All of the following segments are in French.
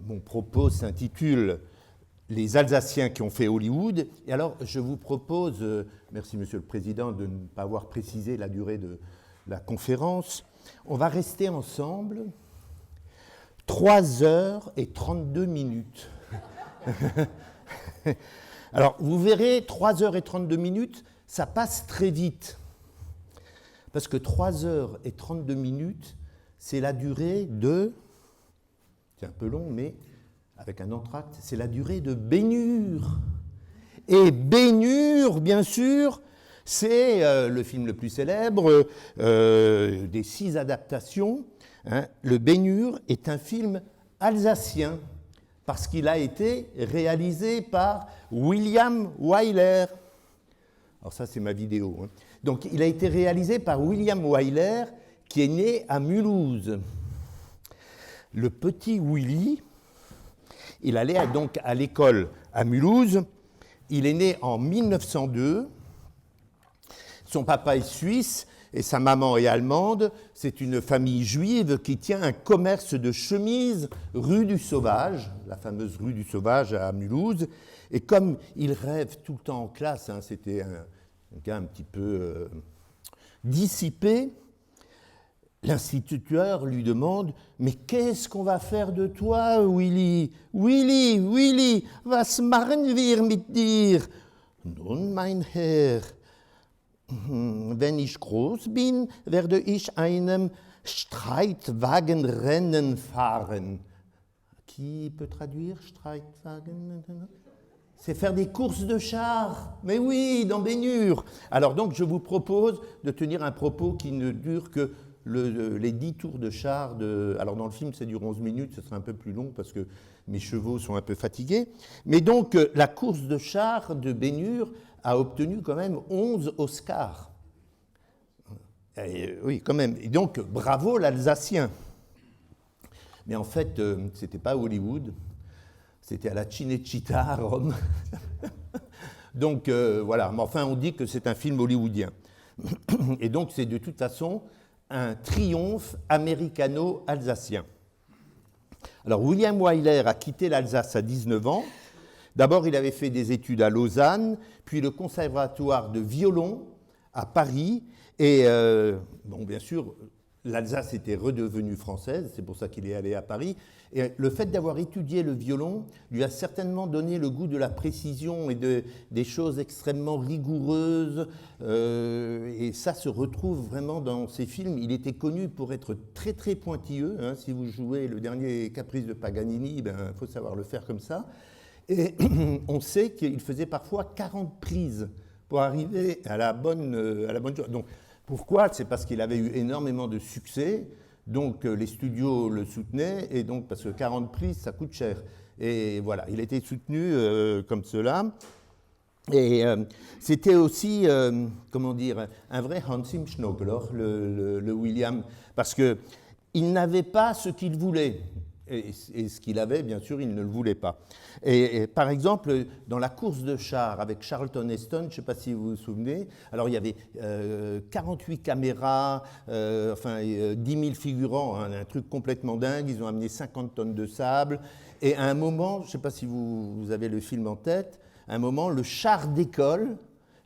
Mon propos s'intitule « Les Alsaciens qui ont fait Hollywood ». Et alors, je vous propose, merci Monsieur le Président de ne pas avoir précisé la durée de la conférence, on va rester ensemble 3 heures et 32 minutes. Alors, vous verrez, 3 heures et 32 minutes, ça passe très vite. Parce que 3 heures et 32 minutes, c'est la durée de... C'est un peu long, mais avec un entracte, c'est la durée de Ben-Hur. Et Ben-Hur, bien sûr, c'est le film le plus célèbre des 6 adaptations. Hein. Le Ben-Hur est un film alsacien parce qu'il a été réalisé par William Wyler. Alors ça, c'est ma vidéo. Hein. Donc, il a été réalisé par William Wyler, qui est né à Mulhouse. Le petit Willy, il allait donc à l'école à Mulhouse. Il est né en 1902. Son papa est suisse et sa maman est allemande. C'est une famille juive qui tient un commerce de chemises rue du Sauvage, la fameuse rue du Sauvage à Mulhouse. Et comme il rêve tout le temps en classe, hein, c'était un gars un petit peu dissipé, l'instituteur lui demande « Mais qu'est-ce qu'on va faire de toi, Willy? Willy, Willy, was machen wir mit dir? »« Nun, mein Herr, wenn ich groß bin, werde ich einem Streitwagenrennen fahren. » Qui peut traduire Streitwagen? C'est faire des courses de chars. Mais oui, dans Ben-Hur. Alors donc, je vous propose de tenir un propos qui ne dure que les 10 tours de char. Alors dans le film, ça dure 11 minutes, ce sera un peu plus long parce que mes chevaux sont un peu fatigués. Mais donc, la course de char de Ben-Hur a obtenu quand même 11 Oscars. Oui, quand même. Et donc, bravo l'Alsacien. Mais en fait, ce n'était pas Hollywood, c'était à la Cinecittà à Rome. Donc, voilà. Mais enfin, on dit que c'est un film hollywoodien. Et donc, c'est de toute façon un triomphe américano-alsacien. Alors, William Wyler a quitté l'Alsace à 19 ans. D'abord, il avait fait des études à Lausanne, puis le conservatoire de violon à Paris. Et, bon, bien sûr, l'Alsace était redevenue française, c'est pour ça qu'il est allé à Paris. Et le fait d'avoir étudié le violon lui a certainement donné le goût de la précision et des choses extrêmement rigoureuses. Et ça se retrouve vraiment dans ses films. Il était connu pour être très très pointilleux. Hein. Si vous jouez le dernier Caprice de Paganini, il faut savoir le faire comme ça. Et on sait qu'il faisait parfois 40 prises pour arriver à la bonne chose. Donc, pourquoi? C'est parce qu'il avait eu énormément de succès, donc les studios le soutenaient, et donc parce que 40 prises, ça coûte cher. Et voilà, il a été soutenu comme cela. Et c'était aussi, comment dire, un vrai Hans im Schnobler, le William, parce qu'il n'avait pas ce qu'il voulait. Et ce qu'il avait, bien sûr, il ne le voulait pas. Et par exemple, dans la course de chars avec Charlton Heston, je ne sais pas si vous vous souvenez, alors il y avait 48 caméras, 10 000 figurants, hein, un truc complètement dingue, ils ont amené 50 tonnes de sable, et à un moment, je ne sais pas si vous avez le film en tête, à un moment, le char décolle,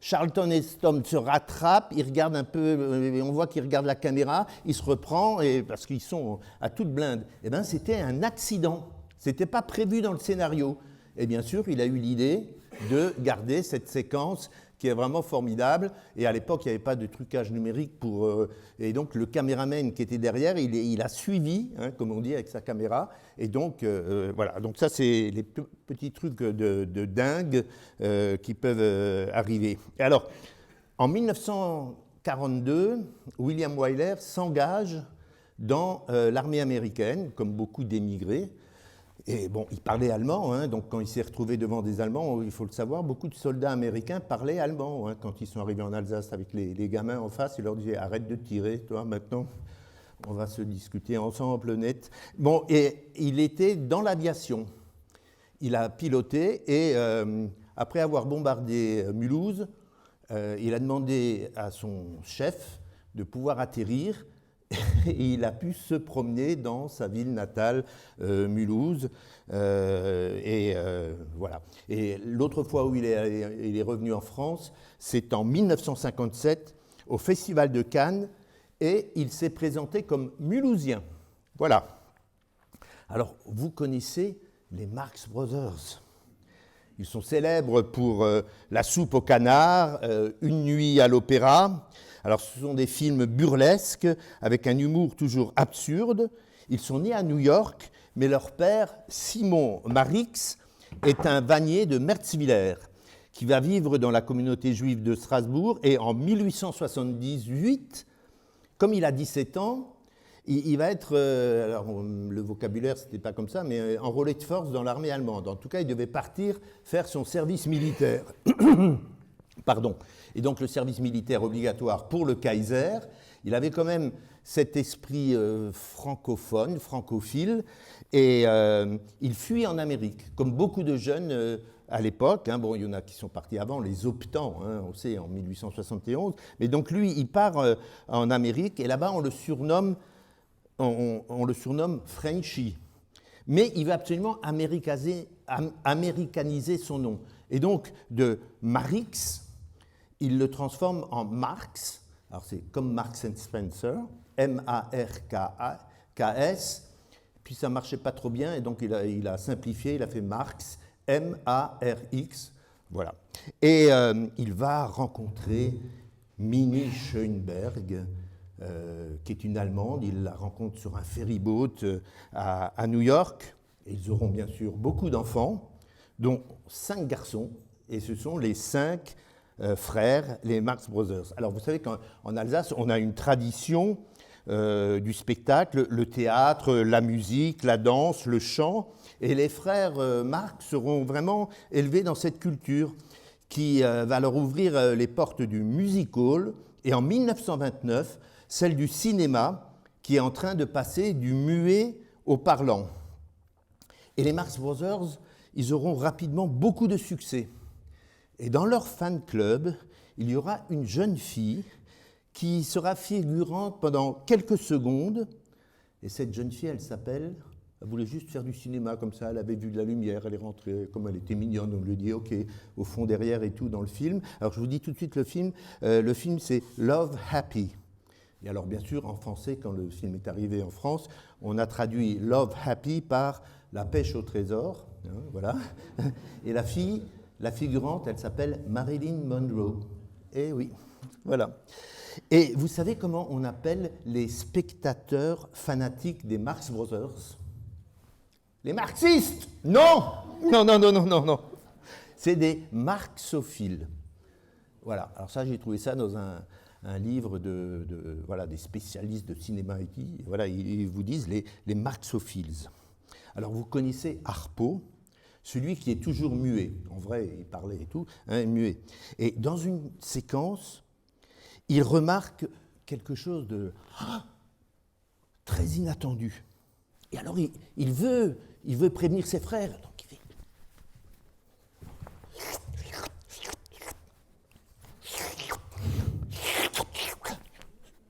Charlton Heston se rattrape, il regarde un peu, on voit qu'il regarde la caméra, il se reprend, et, parce qu'ils sont à toute blinde. Eh bien, c'était un accident. Ce n'était pas prévu dans le scénario. Et bien sûr, il a eu l'idée de garder cette séquence qui est vraiment formidable. Et à l'époque, il n'y avait pas de trucage numérique pour... et donc, le caméraman qui était derrière, il a suivi, hein, comme on dit, avec sa caméra. Et donc, voilà. Donc ça, c'est les petits trucs de dingue qui peuvent arriver. Et alors, En 1942, William Wyler s'engage dans l'armée américaine, comme beaucoup d'émigrés. Et bon, il parlait allemand, hein, donc quand il s'est retrouvé devant des Allemands, il faut le savoir, beaucoup de soldats américains parlaient allemand. Hein, quand ils sont arrivés en Alsace avec les gamins en face, ils leur disaient « Arrête de tirer, toi, maintenant, on va se discuter ensemble, net. » Bon, et il était dans l'aviation. Il a piloté et après avoir bombardé Mulhouse, il a demandé à son chef de pouvoir atterrir et il a pu se promener dans sa ville natale, Mulhouse. Voilà. Et l'autre fois où il est revenu en France, c'est en 1957 au Festival de Cannes et il s'est présenté comme Mulhousien. Voilà. Alors, vous connaissez les Marx Brothers. Ils sont célèbres pour La soupe au canard, Une nuit à l'opéra. Alors, ce sont des films burlesques avec un humour toujours absurde. Ils sont nés à New York, mais leur père, Simon Marix, est un vannier de Merzwiller qui va vivre dans la communauté juive de Strasbourg. Et en 1878, comme il a 17 ans, il va être, alors le vocabulaire c'était pas comme ça, mais enrôlé de force dans l'armée allemande. En tout cas, il devait partir faire son service militaire. Pardon. Et donc le service militaire obligatoire pour le Kaiser, il avait quand même cet esprit francophone, francophile, et il fuit en Amérique, comme beaucoup de jeunes à l'époque. Hein, bon, il y en a qui sont partis avant, les optants, hein, on sait, en 1871. Mais donc lui, il part en Amérique, et là-bas, on le surnomme Frenchy. Mais il va absolument américaniser son nom. Et donc, de Marix, il le transforme en Marx. Alors, c'est comme Marks and Spencer, M-A-R-K-S. Puis ça ne marchait pas trop bien, et donc il a simplifié, il a fait Marx, M-A-R-X. Voilà. Et il va rencontrer Minnie Schoenberg, qui est une Allemande. Il la rencontre sur un ferryboat à New York. Et ils auront bien sûr beaucoup d'enfants, dont 5 garçons, et ce sont les 5 frères, les Marx Brothers. Alors vous savez qu'en Alsace, on a une tradition du spectacle, le théâtre, la musique, la danse, le chant, et les frères Marx seront vraiment élevés dans cette culture qui va leur ouvrir les portes du music hall, et en 1929, celle du cinéma, qui est en train de passer du muet au parlant. Et les Marx Brothers, ils auront rapidement beaucoup de succès. Et dans leur fan club, il y aura une jeune fille qui sera figurante pendant quelques secondes. Et cette jeune fille, elle voulait juste faire du cinéma comme ça, elle avait vu de la lumière, elle est rentrée, comme elle était mignonne, on lui dit ok, au fond derrière et tout dans le film. Alors je vous dis tout de suite le film c'est Love Happy. Et alors bien sûr, en français, quand le film est arrivé en France, on a traduit Love Happy par La pêche au trésor, hein, voilà. Et la figurante, elle s'appelle Marilyn Monroe. Eh oui, voilà. Et vous savez comment on appelle les spectateurs fanatiques des Marx Brothers? Les marxistes? Non! Non. C'est des marxophiles. Voilà, alors ça, j'ai trouvé ça dans un livre voilà, des spécialistes de cinéma. Voilà, ils vous disent les marxophiles. Alors vous connaissez Harpo, celui qui est toujours muet. En vrai, il parlait et tout, hein, muet. Et dans une séquence, il remarque quelque chose de très inattendu. Et alors, il veut prévenir ses frères. Donc il fait...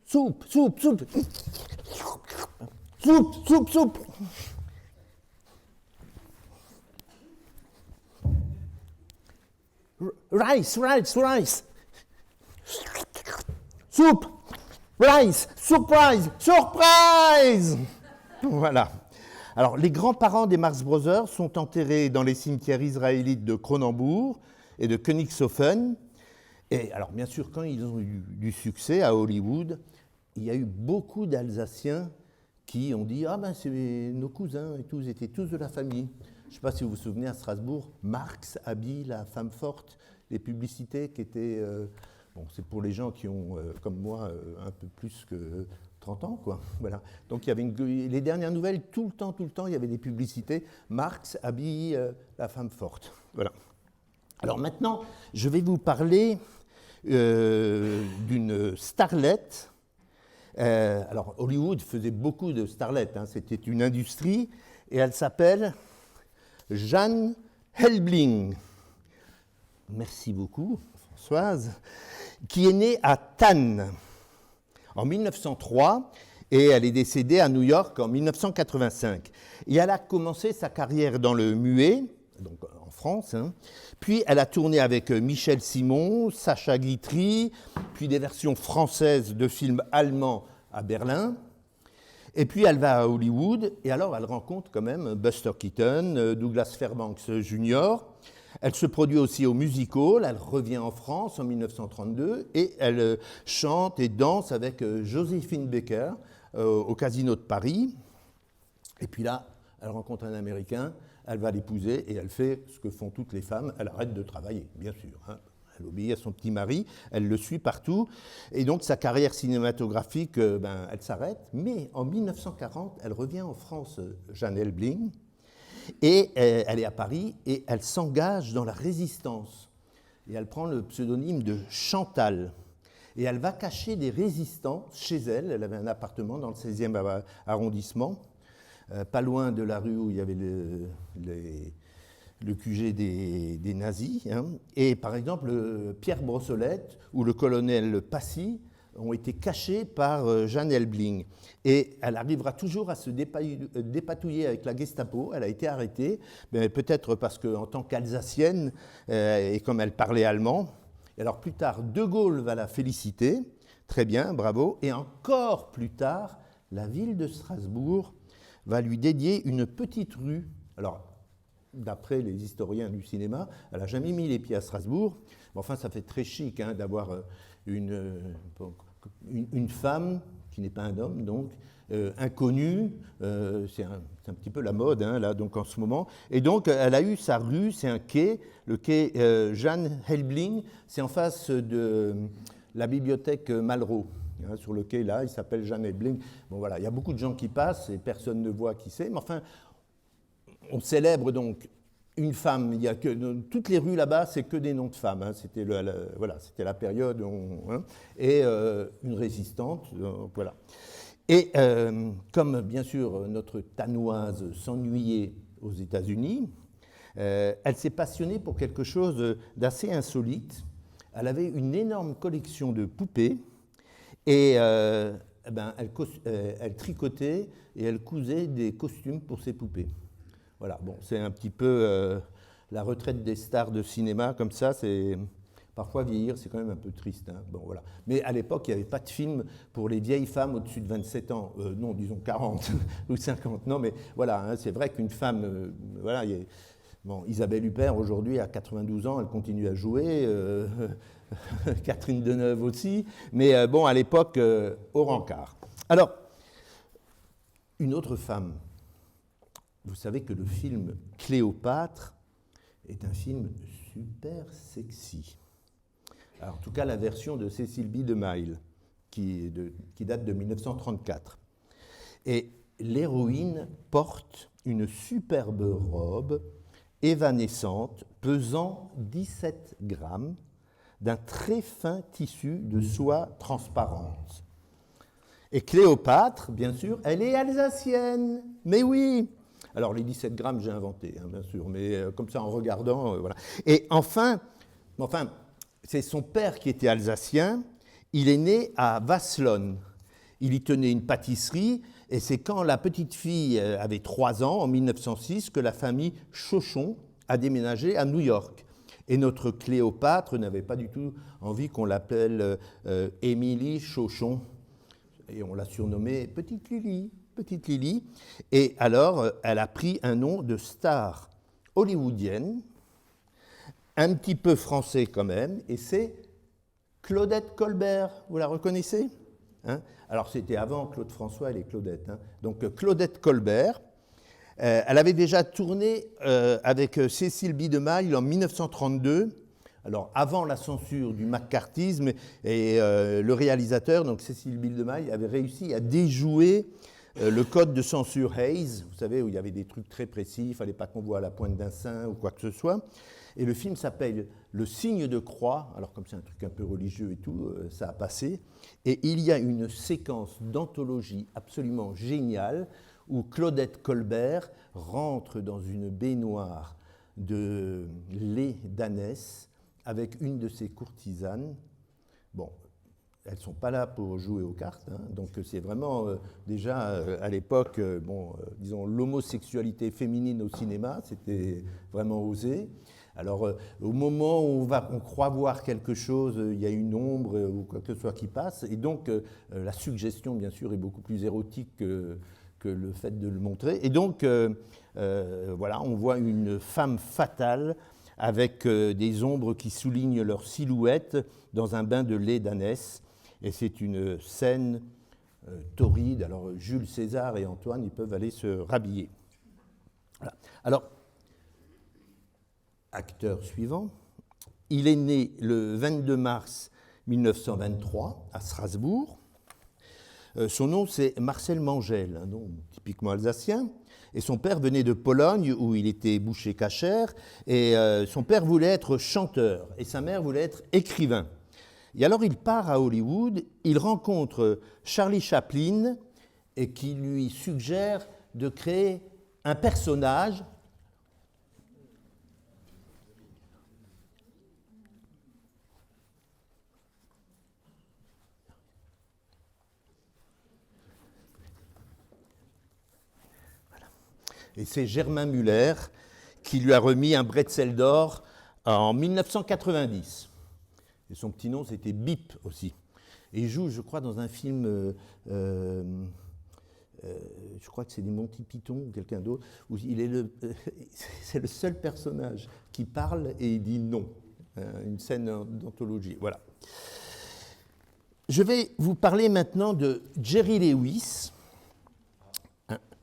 Soupe. Rice. Soupe, rice, surprise. Voilà. Alors, les grands-parents des Marx Brothers sont enterrés dans les cimetières israélites de Cronenbourg et de Königshofen. Et alors, bien sûr, quand ils ont eu du succès à Hollywood, il y a eu beaucoup d'Alsaciens qui ont dit « Ah ben, c'est nos cousins et tout, ils étaient tous de la famille ». Je ne sais pas si vous vous souvenez, à Strasbourg, Marx habille la femme forte, les publicités qui étaient Bon, c'est pour les gens qui ont, comme moi, un peu plus que 30 ans, quoi. Voilà. Donc, il y avait les dernières nouvelles, tout le temps, il y avait des publicités. Marx habille la femme forte. Voilà. Alors maintenant, je vais vous parler d'une starlette. Alors, Hollywood faisait beaucoup de starlettes, hein, c'était une industrie, et elle s'appelle Jeanne Helbling. Merci beaucoup, Françoise, qui est née à Cannes en 1903 et elle est décédée à New York en 1985. Et elle a commencé sa carrière dans le muet, donc en France, hein. Puis elle a tourné avec Michel Simon, Sacha Guitry, puis des versions françaises de films allemands à Berlin. Et puis elle va à Hollywood, et alors elle rencontre quand même Buster Keaton, Douglas Fairbanks Jr. Elle se produit aussi au Music Hall, elle revient en France en 1932, et elle chante et danse avec Joséphine Baker au Casino de Paris. Et puis là, elle rencontre un Américain, elle va l'épouser, et elle fait ce que font toutes les femmes, elle arrête de travailler, bien sûr, hein. Elle obéit à son petit mari, elle le suit partout, et donc sa carrière cinématographique, elle s'arrête. Mais en 1940, elle revient en France, Jeanne Helbling, et elle est à Paris, et elle s'engage dans la résistance. Et elle prend le pseudonyme de Chantal. Et elle va cacher des résistants chez elle. Elle avait un appartement dans le 16e arrondissement, pas loin de la rue où il y avait le QG des nazis, hein. Et par exemple, Pierre Brossolette ou le colonel Passy ont été cachés par Jeanne Helbling. Et elle arrivera toujours à se dépatouiller avec la Gestapo. Elle a été arrêtée, peut-être parce qu'en tant qu'Alsacienne, et comme elle parlait allemand, et alors plus tard, De Gaulle va la féliciter, très bien, bravo, et encore plus tard, la ville de Strasbourg va lui dédier une petite rue. Alors, d'après les historiens du cinéma, elle n'a jamais mis les pieds à Strasbourg. Mais enfin, ça fait très chic, hein, d'avoir une femme qui n'est pas un homme, donc inconnue. C'est un petit peu la mode, hein, là, donc en ce moment. Et donc, elle a eu sa rue, c'est un quai, le quai Jeanne Helbling. C'est en face de la bibliothèque Malraux. Hein, sur le quai, là, il s'appelle Jeanne Helbling. Bon, voilà, il y a beaucoup de gens qui passent et personne ne voit qui c'est. Mais enfin, on célèbre donc une femme. Il y a toutes les rues là-bas, c'est que des noms de femmes, hein. C'était c'était la période hein, et une résistante. Voilà. Et comme bien sûr notre Tanoise s'ennuyait aux États-Unis, elle s'est passionnée pour quelque chose d'assez insolite. Elle avait une énorme collection de poupées et elle tricotait et elle cousait des costumes pour ses poupées. Voilà, bon, c'est un petit peu la retraite des stars de cinéma, comme ça, c'est parfois vieillir, c'est quand même un peu triste, hein. Bon, voilà. Mais à l'époque, il n'y avait pas de film pour les vieilles femmes au-dessus de 27 ans, non, disons 40 ou 50, non, mais voilà, hein, c'est vrai qu'une femme, voilà, bon, Isabelle Huppert, aujourd'hui, à 92 ans, elle continue à jouer, Catherine Deneuve aussi, mais bon, à l'époque, au rencard. Alors, une autre femme. Vous savez que le film Cléopâtre est un film super sexy. Alors, en tout cas, la version de Cécile B. DeMille, qui date de 1934. Et l'héroïne porte une superbe robe évanescente, pesant 17 grammes, d'un très fin tissu de soie transparente. Et Cléopâtre, bien sûr, elle est alsacienne. Mais oui! Alors, les 17 grammes, j'ai inventé, hein, bien sûr, mais comme ça, en regardant, voilà. Et enfin, c'est son père qui était alsacien. Il est né à Wasselonne. Il y tenait une pâtisserie, et c'est quand la petite fille avait 3 ans, en 1906, que la famille Chauchon a déménagé à New York. Et notre Cléopâtre n'avait pas du tout envie qu'on l'appelle Émilie Chauchon. Et on l'a surnommée Petite Lily. Petite Lily, et alors elle a pris un nom de star hollywoodienne, un petit peu français quand même, et c'est Claudette Colbert. Vous la reconnaissez, hein? Alors c'était avant Claude François et les Claudettes, hein. Donc Claudette Colbert, elle avait déjà tourné avec Cécile B. DeMille en 1932 Alors, avant la censure du macartisme, et le réalisateur, donc Cécile Bildemaille, avait réussi à déjouer le code de censure Hays, vous savez, où il y avait des trucs très précis, il ne fallait pas qu'on voit la pointe d'un sein ou quoi que ce soit. Et le film s'appelle Le signe de croix, alors comme c'est un truc un peu religieux et tout, ça a passé. Et il y a une séquence d'anthologie absolument géniale où Claudette Colbert rentre dans une baignoire de lait d'ânesse avec une de ses courtisanes. Bon, elles ne sont pas là pour jouer aux cartes, hein, donc c'est vraiment déjà à l'époque, disons, l'homosexualité féminine au cinéma, c'était vraiment osé. Alors au moment où on croit voir quelque chose, il y a une ombre ou quoi que ce soit qui passe, et donc la suggestion, bien sûr, est beaucoup plus érotique que le fait de le montrer. Et donc, voilà, on voit une femme fatale avec des ombres qui soulignent leur silhouette dans un bain de lait d'ânesse. Et c'est une scène torride. Alors, Jules César et Antoine, ils peuvent aller se rhabiller. Voilà. Alors, acteur suivant, il est né le 22 mars 1923 à Strasbourg. Son nom, c'est Marcel Mangel, un nom typiquement alsacien. Et son père venait de Pologne, où il était boucher cachère. Et son père voulait être chanteur, et sa mère voulait être écrivain. Et alors il part à Hollywood, il rencontre Charlie Chaplin, et qui lui suggère de créer un personnage. Et c'est Germain Muller qui lui a remis un bretzel d'or en 1990. Et son petit nom, c'était Bip aussi. Et il joue, je crois, dans un film, je crois que c'est des Monty Python ou quelqu'un d'autre, où c'est le seul personnage qui parle et il dit non. Une scène d'anthologie, voilà. Je vais vous parler maintenant de Jerry Lewis,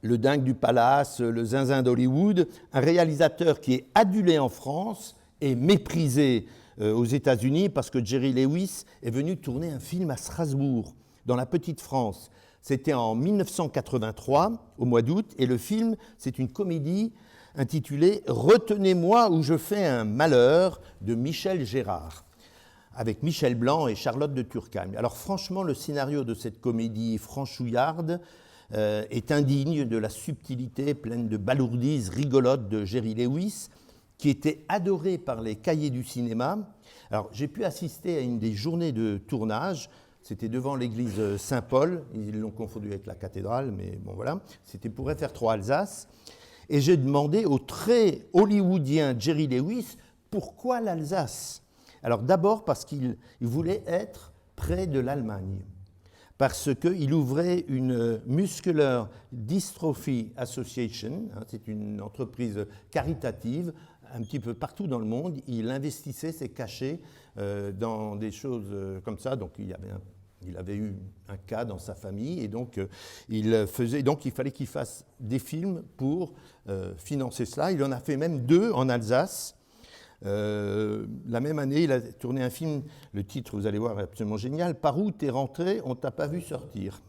le dingue du palace, le zinzin d'Hollywood, un réalisateur qui est adulé en France et méprisé aux États-Unis parce que Jerry Lewis est venu tourner un film à Strasbourg, dans la petite France. C'était en 1983, au mois d'août, et le film, c'est une comédie intitulée « Retenez-moi ou je fais un malheur » de Michel Gérard, avec Michel Blanc et Charlotte de Turckheim. Alors franchement, le scénario de cette comédie franchouillarde est indigne de la subtilité pleine de balourdises rigolotes de Jerry Lewis, qui était adoré par les cahiers du cinéma. Alors, j'ai pu assister à une des journées de tournage, c'était devant l'église Saint-Paul, ils l'ont confondu avec la cathédrale, mais bon voilà, c'était pour FR3 Alsace, et j'ai demandé au très hollywoodien Jerry Lewis pourquoi l'Alsace. Alors d'abord parce qu'il voulait être près de l'Allemagne, parce qu'il ouvrait une Muscular Dystrophy Association, hein, c'est une entreprise caritative, un petit peu partout dans le monde. Il investissait ses cachets dans des choses comme ça. Donc il avait eu un cas dans sa famille et donc il fallait qu'il fasse des films pour financer cela. Il en a fait même 2 en Alsace. La même année, il a tourné un film, le titre, vous allez voir, est absolument génial. « Par où t'es rentré, on t'a pas vu sortir ».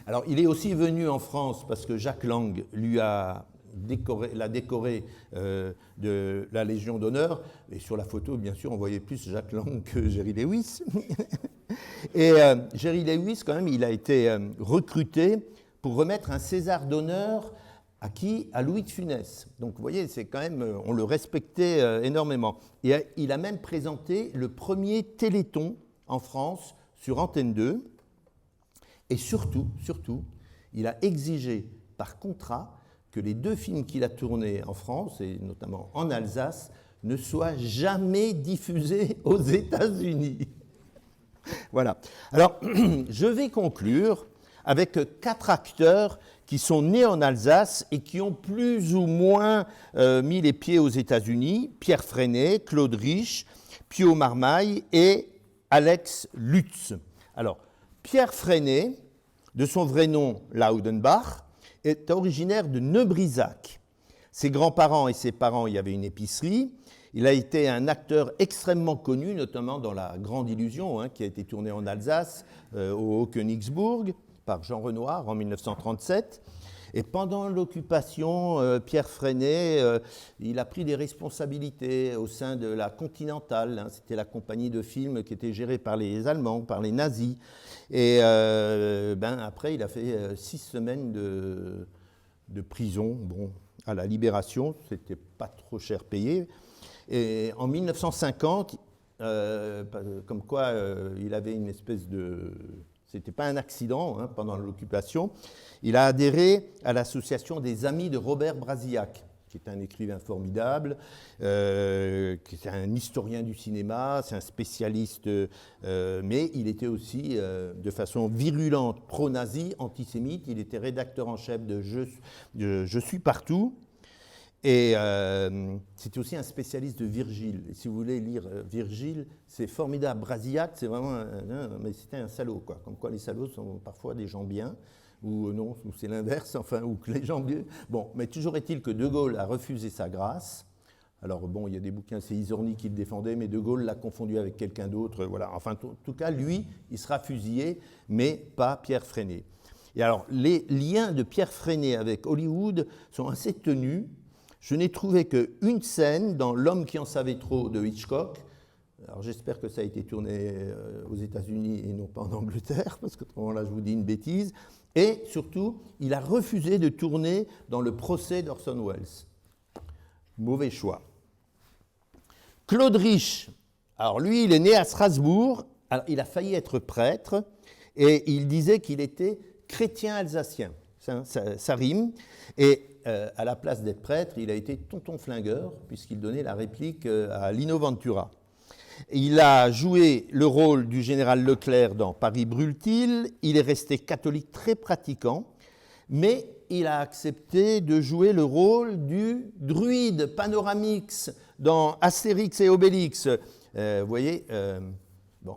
Alors, il est aussi venu en France parce que Jacques Lang l'a décoré de la Légion d'honneur. Et sur la photo, bien sûr, on voyait plus Jacques Lang que Jerry Lewis. Et Jerry Lewis, quand même, il a été recruté pour remettre un César d'honneur à qui? À Louis de Funès. Donc, vous voyez, c'est quand même, on le respectait énormément. Et il a même présenté le premier Téléthon en France sur Antenne 2. Et surtout, il a exigé par contrat que les 2 films qu'il a tournés en France, et notamment en Alsace, ne soient jamais diffusés aux États-Unis. Voilà. Alors, je vais conclure avec 4 acteurs qui sont nés en Alsace et qui ont plus ou moins mis les pieds aux États-Unis. Pierre Freinet, Claude Rich, Pio Marmaille et Alex Lutz. Alors, Pierre Freinet, de son vrai nom Laudenbach, est originaire de Nebrisac. Ses grands-parents et ses parents y avaient une épicerie. Il a été un acteur extrêmement connu, notamment dans La Grande Illusion, qui a été tournée en Alsace, au Haut-Königsbourg, par Jean Renoir en 1937. Et pendant l'occupation, Pierre Freinet, il a pris des responsabilités au sein de la Continentale. C'était la compagnie de films qui était gérée par les Allemands, par les nazis. Et après, il a fait 6 semaines de prison. Bon, à la Libération, c'était pas trop cher payé. Et en 1950, comme quoi il avait une espèce de... C'était pas un accident pendant l'occupation. Il a adhéré à l'association des Amis de Robert Brasillac, qui est un écrivain formidable, qui est un historien du cinéma, c'est un spécialiste, mais il était aussi, de façon virulente, pro-nazi, antisémite. Il était rédacteur en chef de Je suis partout. Et c'était aussi un spécialiste de Virgile. Et si vous voulez lire Virgile, c'est formidable. Brasillac, c'est vraiment mais c'était un salaud, quoi. Comme quoi les salauds sont parfois des gens bien, ou non, ou c'est l'inverse, enfin, ou que les gens bien. Bon, mais toujours est-il que De Gaulle a refusé sa grâce. Alors bon, il y a des bouquins, c'est Isorni qui le défendait, mais De Gaulle l'a confondu avec quelqu'un d'autre. Voilà. Enfin, en tout cas, lui, il sera fusillé, mais pas Pierre Freinet. Et alors, les liens de Pierre Freinet avec Hollywood sont assez tenus. Je n'ai trouvé qu'une scène dans L'homme qui en savait trop de Hitchcock. Alors j'espère que ça a été tourné aux États-Unis et non pas en Angleterre, parce qu'autrement là je vous dis une bêtise. Et surtout, il a refusé de tourner dans Le procès d'Orson Welles. Mauvais choix. Claude Rich, alors lui il est né à Strasbourg, alors, il a failli être prêtre, et il disait qu'il était chrétien alsacien. Ça rime. Et à la place d'être prêtre, il a été tonton flingueur, puisqu'il donnait la réplique à Lino Ventura. Il a joué le rôle du général Leclerc dans Paris brûle-t-il. Il est resté catholique très pratiquant, mais il a accepté de jouer le rôle du druide Panoramix dans Astérix et Obélix. Vous voyez, bon,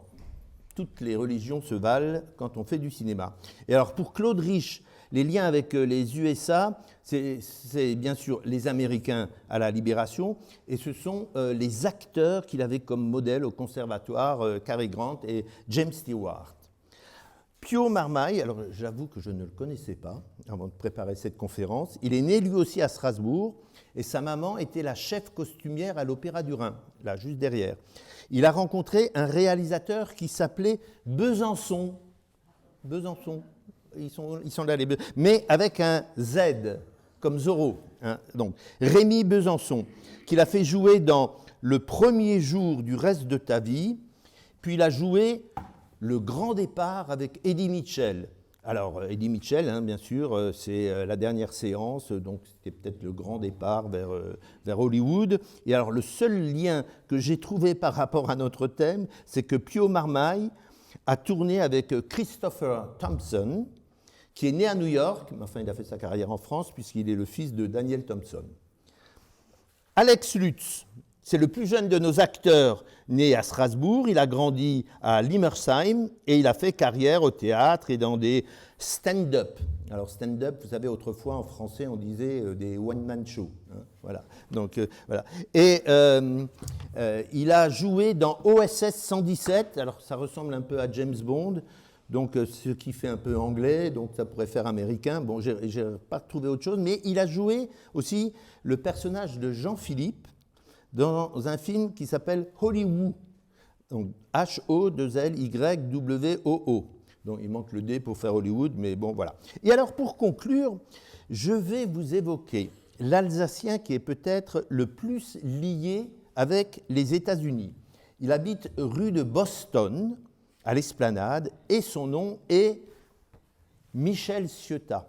toutes les religions se valent quand on fait du cinéma. Et alors pour Claude Rich, les liens avec les USA, c'est bien sûr les Américains à la Libération, et ce sont les acteurs qu'il avait comme modèle au conservatoire, Cary Grant et James Stewart. Pio Marmaille, alors j'avoue que je ne le connaissais pas avant de préparer cette conférence, il est né lui aussi à Strasbourg, et sa maman était la chef costumière à l'Opéra du Rhin, là juste derrière. Il a rencontré un réalisateur qui s'appelait Besançon. Ils sont là, mais avec un Z, comme Zorro. Donc, Rémy Besançon, qu'il a fait jouer dans Le premier jour du reste de ta vie, puis il a joué Le grand départ avec Eddie Mitchell. Alors, Eddie Mitchell, bien sûr, c'est La dernière séance, donc c'était peut-être le grand départ vers Hollywood. Et alors, le seul lien que j'ai trouvé par rapport à notre thème, c'est que Pio Marmaille a tourné avec Christopher Thompson, qui est né à New York, mais enfin il a fait sa carrière en France puisqu'il est le fils de Daniel Thompson. Alex Lutz, c'est le plus jeune de nos acteurs né à Strasbourg, il a grandi à Limmersheim et il a fait carrière au théâtre et dans des stand-up. Alors stand-up, vous savez, autrefois en français on disait des one-man shows. Voilà. Donc, voilà. Et il a joué dans OSS 117, alors ça ressemble un peu à James Bond, donc ce qui fait un peu anglais, donc ça pourrait faire américain. Bon, j'ai pas trouvé autre chose, mais il a joué aussi le personnage de Jean-Philippe dans un film qui s'appelle Hollywood, donc H-O-2-L-Y-W-O-O. Donc il manque le D pour faire Hollywood, mais bon, voilà. Et alors pour conclure, je vais vous évoquer l'Alsacien qui est peut-être le plus lié avec les États-Unis. Il habite rue de Boston, à l'Esplanade, et son nom est Michel Ciotat,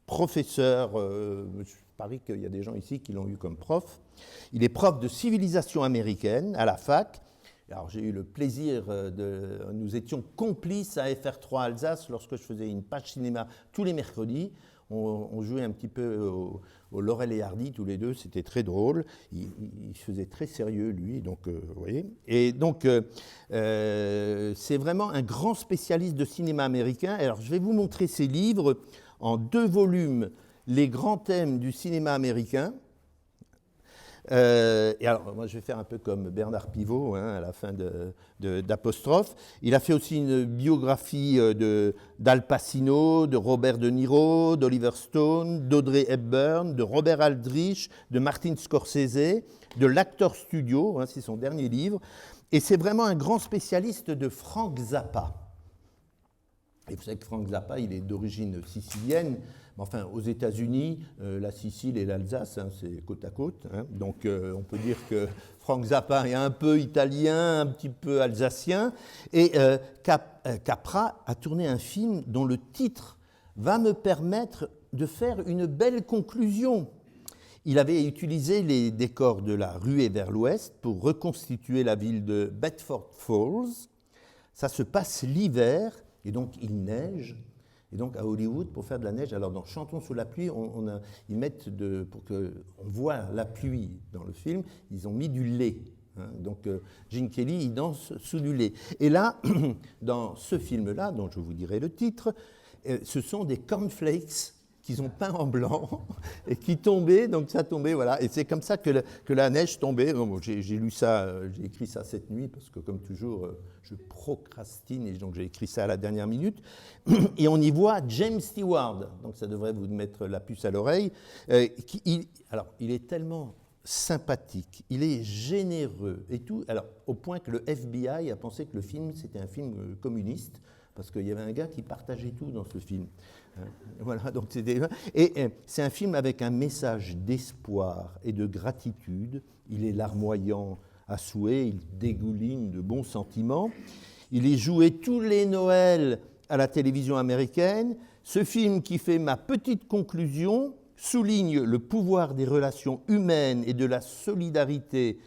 professeur, je parie qu'il y a des gens ici qui l'ont eu comme prof. Il est prof de civilisation américaine à la fac. Alors j'ai eu le plaisir nous étions complices à FR3 Alsace lorsque je faisais une page cinéma tous les mercredis. On jouait un petit peu au Laurel et Hardy tous les deux, c'était très drôle. Il se faisait très sérieux, lui, donc vous voyez. Et donc, c'est vraiment un grand spécialiste de cinéma américain. Alors, je vais vous montrer ses livres en 2 volumes, Les grands thèmes du cinéma américain. Et alors, moi, je vais faire un peu comme Bernard Pivot, hein, à la fin d'Apostrophe. Il a fait aussi une biographie d'Al Pacino, de Robert De Niro, d'Oliver Stone, d'Audrey Hepburn, de Robert Aldrich, de Martin Scorsese, de l'Actor Studio, hein, c'est son dernier livre. Et c'est vraiment un grand spécialiste de Frank Zappa. Et vous savez que Frank Zappa, il est d'origine sicilienne. Enfin, aux États-Unis, la Sicile et l'Alsace, hein, c'est côte à côte. Hein. Donc, on peut dire que Frank Zappa est un peu italien, un petit peu alsacien. Et Capra a tourné un film dont le titre va me permettre de faire une belle conclusion. Il avait utilisé les décors de la ruée vers l'ouest pour reconstituer la ville de Bedford Falls. Ça se passe l'hiver, et donc il neige. Et donc à Hollywood, pour faire de la neige, alors dans Chantons sous la pluie, ils mettent, pour qu'on voit la pluie dans le film, ils ont mis du lait. Hein. Donc Gene Kelly, il danse sous du lait. Et là, dans ce film-là, dont je vous dirai le titre, ce sont des cornflakes qu'ils ont peints en blanc et qui tombaient, donc ça tombait, voilà. Et c'est comme ça que la neige tombait. Bon, j'ai lu ça, j'ai écrit ça cette nuit, parce que comme toujours, je procrastine, et donc j'ai écrit ça à la dernière minute. Et on y voit James Stewart, donc ça devrait vous mettre la puce à l'oreille. Alors, il est tellement sympathique, il est généreux et tout, alors au point que le FBI a pensé que le film, c'était un film communiste, parce qu'il y avait un gars qui partageait tout dans ce film. Voilà, donc c'est un film avec un message d'espoir et de gratitude. Il est larmoyant à souhait, il dégouline de bons sentiments. Il est joué tous les Noëls à la télévision américaine. Ce film, qui fait ma petite conclusion, souligne le pouvoir des relations humaines et de la solidarité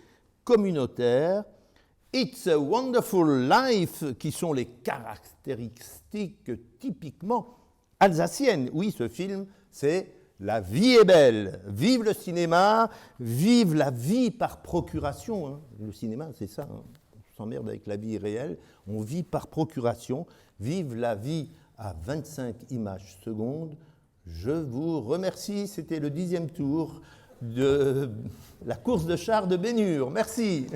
communautaire. It's a Wonderful Life, qui sont les caractéristiques typiquement alsaciennes. Oui, ce film, c'est La vie est belle. Vive le cinéma, vive la vie par procuration. Hein. Le cinéma, c'est ça. Hein. On s'emmerde avec la vie réelle. On vit par procuration. Vive la vie à 25 images secondes. Je vous remercie. C'était le 10e tour de la course de chars de Bénure. Merci.